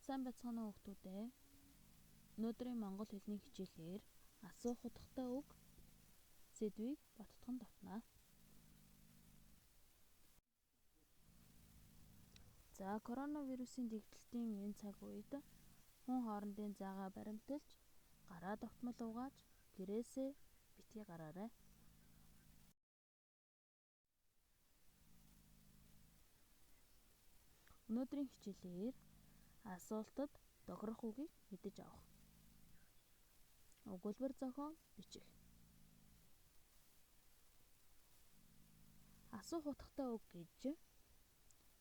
Сайн байцгаана уу хүүхдүүд ээ. Өнөөдрийн монгол хэлний хичээлээр асуух утгатай үг сэдвийг бодтон давтнаа. За, коронавирусын дэгдэлтийн энэ цаг үед хүн хоорондын заагаа баримталж, гараа тогтмол угааж, гэрээсээ битгий гараарай. Өнөөдрийн хичээлээр асуултад тохирох үгийг мэдэж авах. Өгүүлбэр зохион бичих. Асуух утгатай үг гэж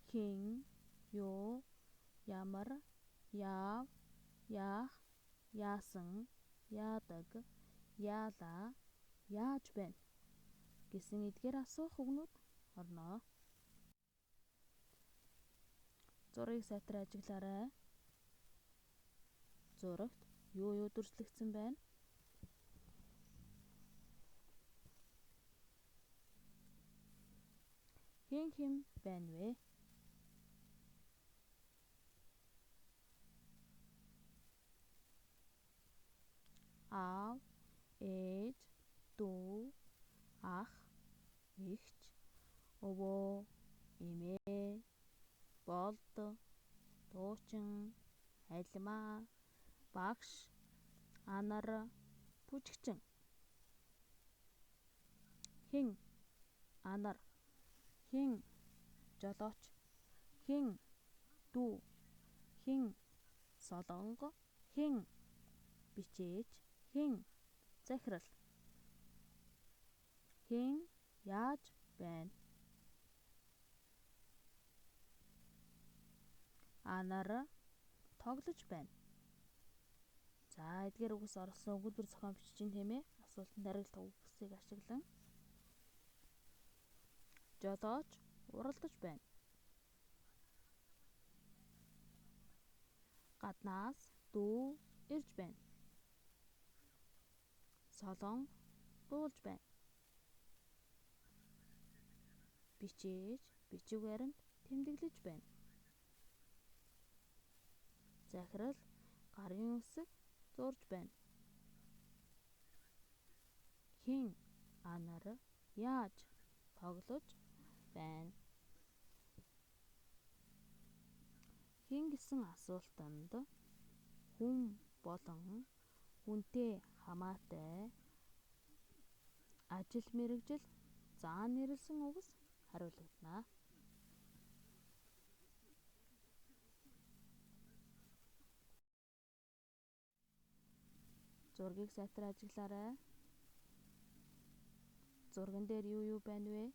хэн, юу, ямар, яав, яах, яасан, яадаг, яалаа, яаж байна гэсэн эдгээр асуух үгнүүд орно. Зургийг сайтар ажиглаарай. Зурагт юу дүрслэгдсэн байна? Хэн байна вэ? Аав, ээж, дүү, ах, эгч, өвөө, эмээ, болд, дуучин, алимаа, багш, анар, бүжигчин. Хэн, анар, хэн, жолооч, хэн, дүү, хэн, солонго, хэн, бичээч, хэн, захирал. Хэн яаж байна? Анар тоглож байна. За, эдгээр үгс орсон өгүүлбэр зохион бичиж ин тийм ээ. Асуултанд хариулт үгсийг ашиглан. Жолооч уралдаж байна. Гаднаас дүү ирж байна. Солон дуулж байна. Бичээж бичиг баримт тэмдэглэж байна. Захирал гарын үсэг зурж байна. Хэн, анар яаж тоглож байна? Хэн гэсэн асуултанд хүн болон хүнтэй хамаатай ажил мэргэжил заан нэрлсэн үгс хариулагдана. Зургийг сайтар ажиглаарай. Зурган дээр юу байна вэ?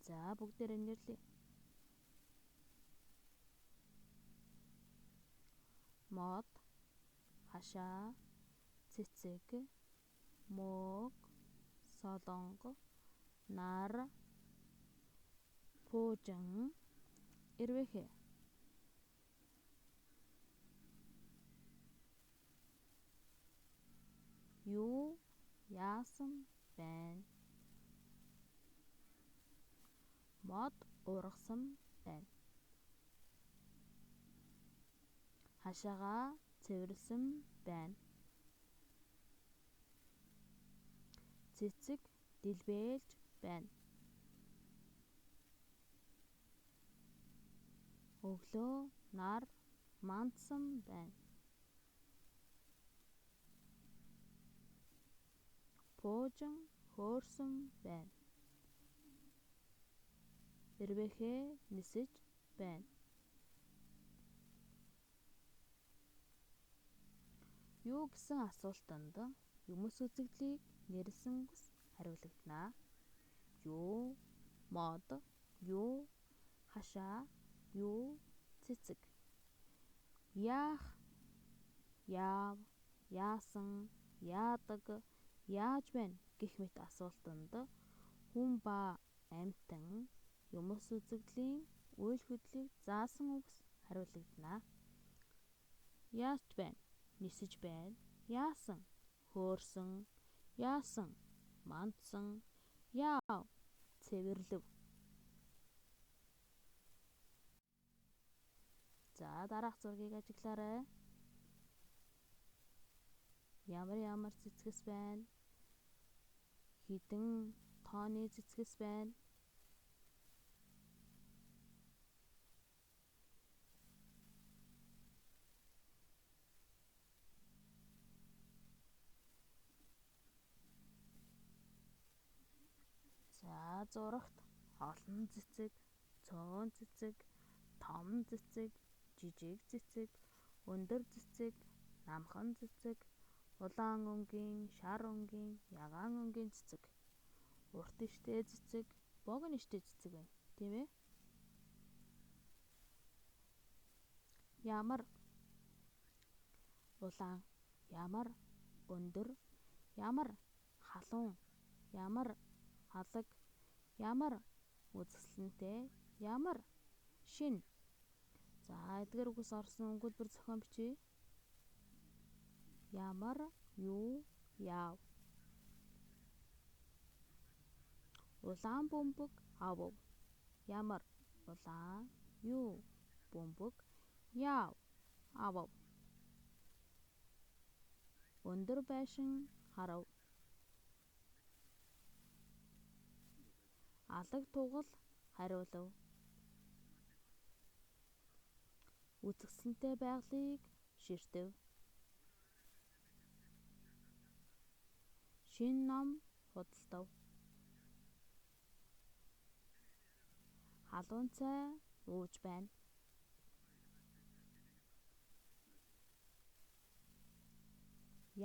За, бүгдээрээ нэрлэе. Мод, хашаа, цэцэг, мөөг, солонго, нар, пуужин, эрвэхэ. Юу яасан байна? Мод ургасан байна. Хашаагаа цэвэрлсэн байна. Цэцэг дэлбэлж байна. Өглөө нар мандсан байна. Пуужин хөөрсөн байна. Эрвэхэ нисэж байна. Юу гэсэн асуултанд юмс үзэгдлийг нэрлсэн үгс хариулагдана. Юу, мод, юу, хашаа, юу, цэцэг. Яах, яав, яасан, яадаг, яаж байна гэх мэт асуултанд хүн ба амьтан юмс үзэгдлийн үйл хөдлөлийг заасан үгс хариулагдана. Яаж байна? Нисэж байна. Яасан? Хөөрсөн. Яасан? Мандсан. Яав? Цэвэрлэв. За дараах зургийг ажиглаарай. Ямар цэцгэс байна? Хэдэн тооны цэцгэс байна? За зурагт олон цэцэг, цөөн цэцэг, том цэцэг, жижиг цэцэг, өндөр цэцэг, намхан цэцэг, улаан өнгийн, шар өнгийн, ягаан өнгийн цэцэг, урт иштэй цэцэг, богино иштэй цэцэг байна. Тийм ээ? Ямар улаан, ямар өндөр, ямар халуун, ямар алаг, ямар үзэсгэлэнтэй, ямар шин. За эдгээр үгс орсон өгүүлбэр зохион бичье. Ямар, юу, яав. Улаан бөмбөг, авав. Ямар улаан, юу бөмбөг, яав авав. Өндөр байшин харав. Алаг тугал хариулав. Үзэсгэлэнтэй байгалыг ширтэв. Шин ном худалдав. Халуун цай ууж байна.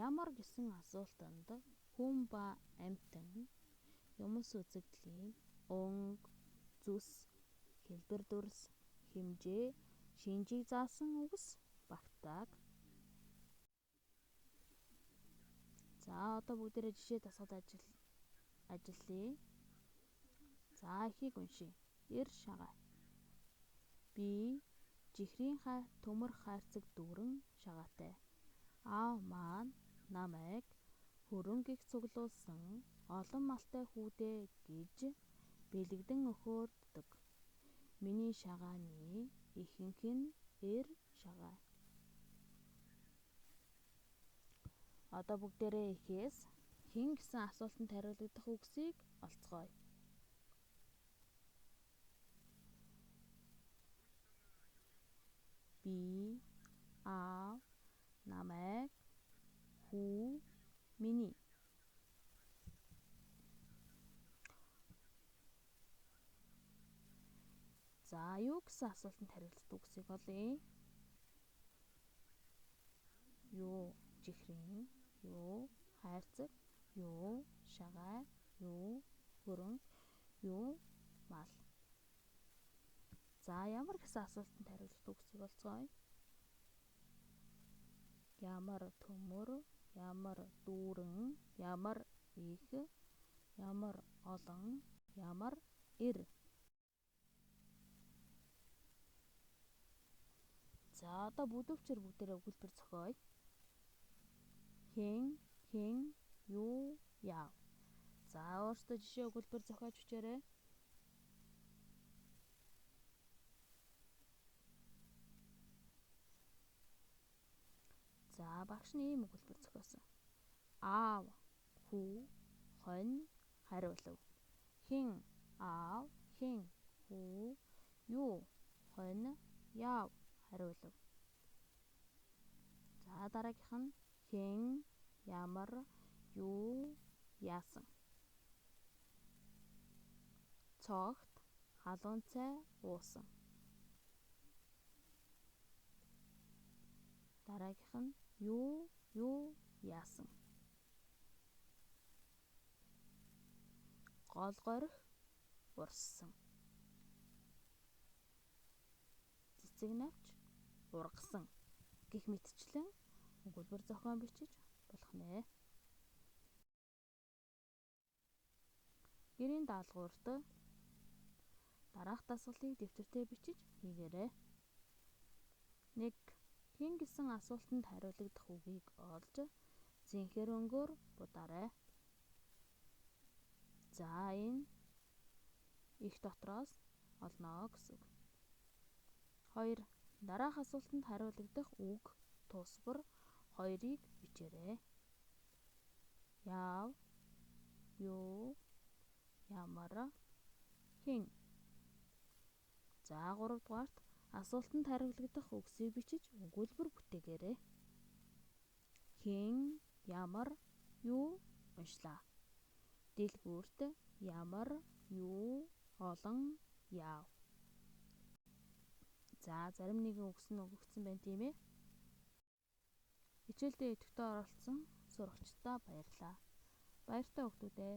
Ямар гэсэн асуултанд хүн ба амьтан юмс үзэгдлийн өнгө, зүс, хэлбэр дүрс, хэмжээ, шинжийг заасан үгс багтдаг. За одоо бүгдээрээ жишээ дасгал ажиллая. За ихийг уншия. Эр шагаа. Би жихрийн төмөр хайрцаг дүүрэн шагаатай. Аав маань намайг хөрөнгөийг цуглуулсан олон малтай хүүдээ гэж бэлэгдэн өхөөрддөг. Миний шагааны ихэнх нь эр шагаа. Одоо бүгдээрээ ихээс хэн гэсэн асуултанд хариулагдах үгсийг олцгооё. Би, аав, намайг, хүү, миний. За юу гэсэн асуултанд хариулт үгсийг олъё. Юу жихрийн, юу хайрцаг, юу шагаа, юу хөрөнгө, юу мал. За ямар гэсэн асуултанд хариулт үгсийг олцгооё. Ямар төмөр, ямар дүүрэн, ямар их, ямар олон, ямар эр. За одоо бүдүүвчээр бүгдээрээ өгүүлбэр зохиоё. Хэн, юу, яав. За өөрсдөө жишээ өгүүлбэр зохиож бичээрэй. За багш нь ийм өгүүлбэр зохиосон. Аав, хүү, хонь хариулав. Хэн аав, хэн хүү, юу хонь, яав хариулав. За дараагийнх нь хэн, ямар, юу, яасан. Цогт халуун цай уусан. Дараагийнх нь юу яасан. Гол горих урссан. Цэцэг навч ургасан гэх мэтчлэн өгүүлбэр зохион бичиж болох нэ. Гэрийн даалгаварт дараах дасгалыг дэвтэртээ бичиж хийгээрэй. 1. Хэн гэсэн асуултанд хариулагдах үгийг олж зэнхэр өнгөөр будаарай. За энэ их дотроос олноо гэсэн үг. 2. Дараах асуултанд хариулагдах үг, тусбар 2-ыг бичээрэй. Яав, юу, ямар, хэн. За 3 дугаарт асуултанд хариулагдах үгсийг бичиж өгүүлбэр бүтээгээрэй. Хэн, ямар, юу уншлаа. Дэлгүүрт ямар, юу, олон, яав. За зарим нэгэн үгс нь өгөгдсөн байна тийм ээ. Хичээлдээ идэвхтэй оролцсон сурагчдаа баярлалаа. Баяртай хүүхдүүд ээ.